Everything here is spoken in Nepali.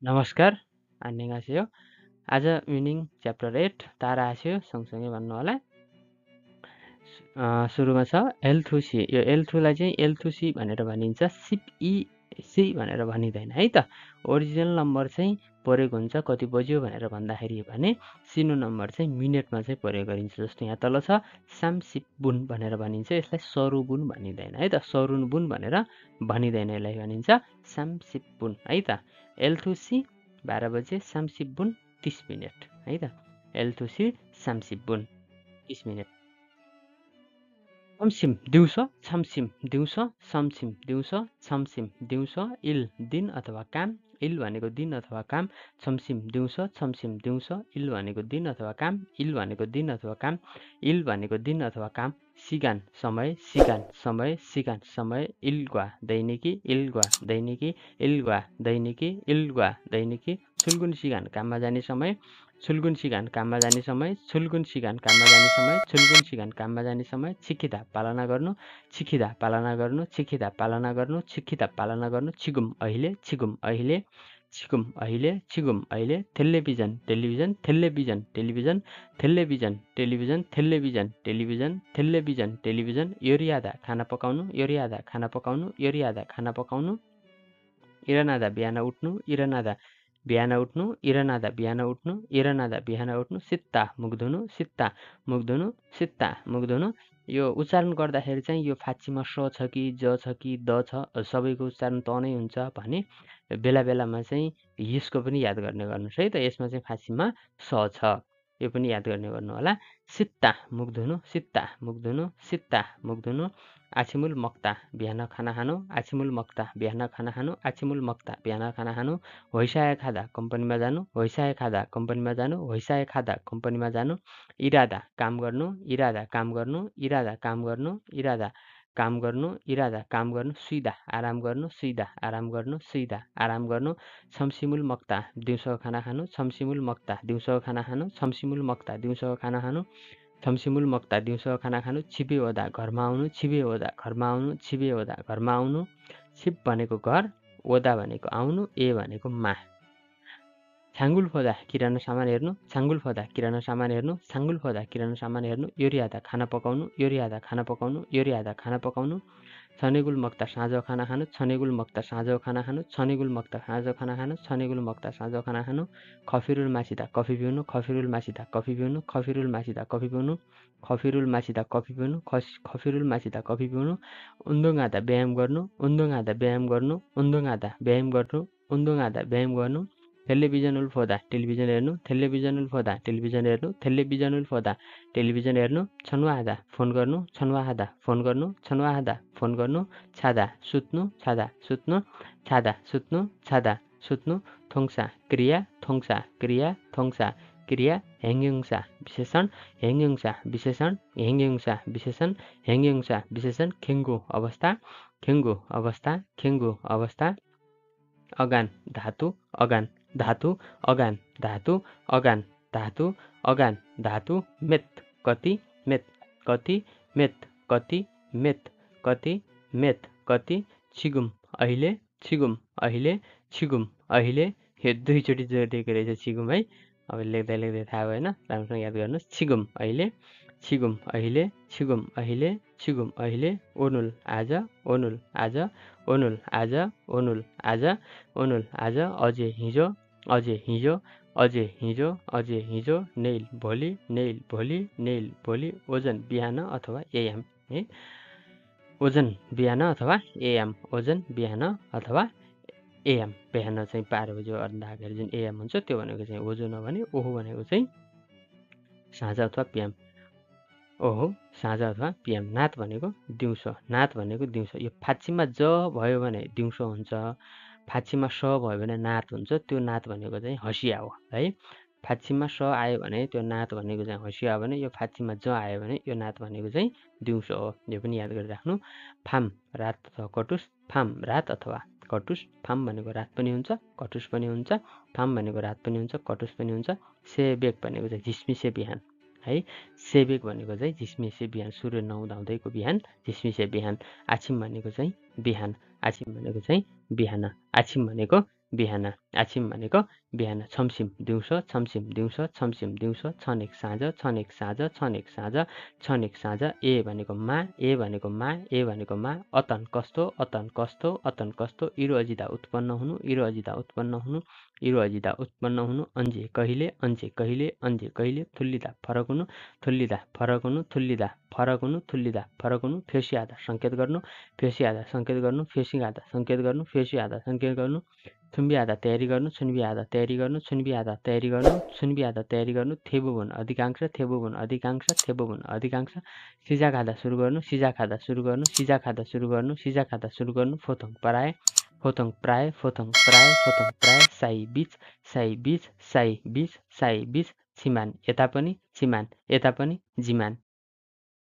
नमस्कार, 안녕하세요. आज मिनिङ च्याप्टर 8 तारा आस्यो सँगसँगै भन्नु होला। सुरुमा छ एल थ्रु सी। यो एल थ्रुलाई चाहिँ एल थ्रु सी भनेर भनिन्छ, सिप ई सी भनेर भनिँदैन है त। ओरिजिनल नम्बर चाहिँ प्रयोग हुन्छ कति बज्यो भनेर भन्दाखेरि भने सिनो नम्बर चाहिँ मिनेटमा चाहिँ प्रयोग गरिन्छ। जस्तो यहाँ तल छ सामसिपबुन भनेर भनिन्छ, यसलाई सरुबुन भनिँदैन है त। सरुनबुन भनेर भनिँदैन, यसलाई भनिन्छ सामसिपबुन है त। एल थ्रु सी 12 बजे, सामसिपबुन 30 मिनट है त। एल थ्रु सी सामसिपबुन 30 मिनट। छमसिम दिउँसो, छमसिम दिउँसो, समसिम दिउँसो, छमसिम दिउँसो। इल दिन अथवा काम, इल भनेको दिन अथवा काम। छमसिम दिउँसो, छमसिम दिउँसो। इल भनेको दिन अथवा काम, इल भनेको दिन अथवा काम, इल भनेको दिन अथवा काम। सिगान समय, सिगान समय, सिगान समय। इल्ग्वा दैनिकी, इल्ग्वा दैनिकी, इल्ग्वा दैनिकी, इल्ग्वा दैनिकी। छुल्गुन सिगान काममा जाने समय, छुल्गुन सिगान काममा जाने समय, छुल्गुन सिगान काममा जाने समय, छुल्गुन सिगान काममा जाने समय। छिकिदा पालना गर्नु, छिकिदा पालना गर्नु, छिकिदा पालना गर्नु, छिकिदा पालना गर्नु। छिगुम अहिले, छिगुम अहिले, छिगुम अहिले, छिगुम अहिले। Television, television, television, television, television, television, television, television, television, television. योरियादा खाना पकाउनु, योरियादा खाना पकाउनु, योरियादा खाना पकाउनु। इरनादा बिहान उठ्नु, इरनादा बिहान उठ्नु, इरनादा बिहान उठ्नु, इरनादा बिहान उठ्नु। सित्ता मुख धुनु, सित्ता मुख धुनु, सित्ता मुख धुनु। यो उच्चारण गर्दाखेरि चाहिँ यो फाँच्चीमा स छ कि ज छ कि द छ, सबैको उच्चारण त नै हुन्छ भने बेला बेलामा चाहिँ यसको पनि याद गर्ने गर्नुहोस् है त। यसमा चाहिँ फाँच्चीमा स छ, यो पनि याद गर्ने गर्नु होला। सित्ता मुख धुनु, सित्ता मुख धुनु, सित्ता मुख धुनु। आछिमुल मक्ता बिहान खाना खानु, आछिमुल मक्ता बिहान खाना खानु, आछिमुल मक्ता बिहान खाना खानु। होइसाए खाँदा कम्पनीमा जानु, होइसाए खाँदा कम्पनीमा जानु, होइसाए खाँदा कम्पनीमा जानु। इरादा काम गर्नु, इरादा काम गर्नु, इरादा काम गर्नु, इरादा काम गर्नु, इरादा काम गर्नु। सुइदा आराम गर्नु, सुइदा आराम गर्नु, सुइदा आराम गर्नु। छमसिमुल मक्ता दिउँसोको खाना खानु, छमसिमुल मक्ता दिउँसोको खाना खानु, छमसिमुल मक्ता दिउँसोको खाना खानु, छमसिमुल मक्ता दिउँसोको खाना खानु। छिबे ओदा घरमा आउनु, छिबे ओदा घरमा आउनु, छिबे ओदा घरमा आउनु। छिप भनेको घर, ओदा भनेको आउनु, ए भनेको मा। छाङ्गुल फोदा किराना सामान हेर्नु, छाङ्गुल फोदा किराना सामान हेर्नु, छाङ्गुल फोदा किराना सामान हेर्नु। योरियादा खाना पकाउनु, योरियादा खाना पकाउनु, योरियादा खाना पकाउनु। छनेगुल मक्ता साँझ खाना खानु, छनेगुल मक्ता साँझ खाना खानु, छनेगुल मक्ता साँझ खाना खानु, छनेगुल मक्ता साँझ खाना खानु। खफिरुल मासिदा कफी पिउनु, खफिरुल मासिदा कफी पिउनु, खफिरुल मासिदा कफी पिउनु, खफिरुल मासिदा कफी पिउनु, खफिरुल मासिदा कफी पिउनु। उन्दुङ आधा व्यायाम गर्नु, उन्दुङ आधा व्यायाम गर्नु, उन्दुङ आधा व्यायाम गर्नु, उन्दुङ आधा व्यायाम गर्नु। टेलिभिजन उल्फोदा टेलिभिजन हेर्नु, टेलिभिजन उल्फोदा टेलिभिजन हेर्नु, टेलिभिजन उल्फोदा टेलिभिजन हेर्नु। छनुवा आधा फोन गर्नु, छनुवा आधा फोन गर्नु, छनुवा आधा फोन गर्नु। छादा सुत्नु, छादा सुत्नु, छादा सुत्नु, छादा सुत्नु। थोङ्सा क्रिया, थोङ्सा क्रिया, थोङ्सा क्रिया। ह्याङ्युङसा विशेषण, ह्याङ्युङसा विशेषण, ह्याङ्युङसा विशेषण, ह्याङ्युङसा विशेषण। खेङ्गु अवस्था, खेङ्गु अवस्था, खेङ्गु अवस्था। अगान धातु, अगान धातु, अगान धातु, अगान धातु, अगान धातु। मेत कति, मेत कति, मेत कति, मेत कति, मेत कति। छिगुम अहिले, छिगुम अहिले, छिगुम अहिले। यो दुईचोटि जोडिएको रहेछ छिगुम है। अब लेख्दै लेख्दै थाहा भएन, राम्रोसँग याद गर्नुहोस्। छिगुम अहिले, छिगुम अहिले, छिगुम अहिले, छिगुम अहिले। ओनुल आज, ओनुल आज, ओनुल आज, ओनुल आज, ओनुल आज। अझै हिजो, अझै हिजो, अझै हिजो, अझै हिजो। नेइल भोलि, नेइल भोलि, नेइल भोलि। ओजन बिहान अथवा एएम है, ओजन बिहान अथवा एएम, ओजन बिहान अथवा एएम। बिहान चाहिँ 12 बजे अन्दाखेरि जुन एएम हुन्छ त्यो भनेको चाहिँ ओजन हो भने ओहो भनेको चाहिँ साँझ अथवा पिएम, ओहो साँझ अथवा पिएम। नात भनेको दिउँसो, नात भनेको दिउँसो। यो फाँच्चीमा ज भयो भने दिउँसो हुन्छ, फाँच्चीमा स भयो भने नात हुन्छ। त्यो नात भनेको चाहिँ हँसिया हो है। फाँच्चीमा स आयो भने त्यो नात भनेको चाहिँ हँसिया हो भने, यो फाँच्चीमा ज आयो भने यो नात भनेको चाहिँ दिउँसो हो। यो पनि याद गरिराख्नु। फाम रात अथवा कटुस, फाम रात अथवा कटुस। फाम भनेको रात पनि हुन्छ, कटुस पनि हुन्छ। फाम भनेको रात पनि हुन्छ, कटुस पनि हुन्छ। सेबेक भनेको चाहिँ झिसमिसे बिहान है। सेबेक भनेको चाहिँ झिसमिसे बिहान, सूर्य नउदाउँदैको बिहान, झिसमिसे बिहान। आछिम भनेको चाहिँ बिहान, आछिम भनेको चाहिँ बिहान, आछिम भनेको बिहान आछिम भनेको बिहान छमसिम दिउँसो छमसिम दिउँसो छमसिम दिउँसो छनेक साँझ छनेक साँझ छनेक साँझ छनेक साँझ ए भनेको मा ए भनेको मा ए भनेको मा अतन कस्तो अतन कस्तो अतन कस्तो इरो अजिदा उत्पन्न हुनु इरो अजिदा उत्पन्न हुनु इरो अजिदा उत्पन्न हुनु अन्जे कहिले अन्जे कहिले अन्जे कहिले थुल्लिदा फरक हुनु थुल्लिदा फरक हुनु थुल्लिदा फरक हुनु थुल्लिदा फरक हुनु फेसी आधा सङ्केत गर्नु फेसी आधा सङ्केत गर्नु फेसी आधा सङ्केत गर्नु फेसी आधा सङ्केत गर्नु छुम्बी आधा तयारी गर्नु छुन्बी आधा तयारी गर्नु छुन्बी आधा तयारी गर्नु छुन्बी आधा तयारी गर्नु थेबु भुन अधिकांश थेबु भुन अधिकांश थेबु भुन अधिकांश सिजा खाँदा सुरु गर्नु सिजा खाँदा सुरु गर्नु सिजा खाँदा सुरु गर्नु सिजा खाँदा सुरु गर्नु फोथोङ पराए फोथोङ प्राय फोथोङ प्राय फोथोङ प्राय साई बीच साई बीच साई बीच साई बीच छिमान यता पनि छिमान यता पनि जिमान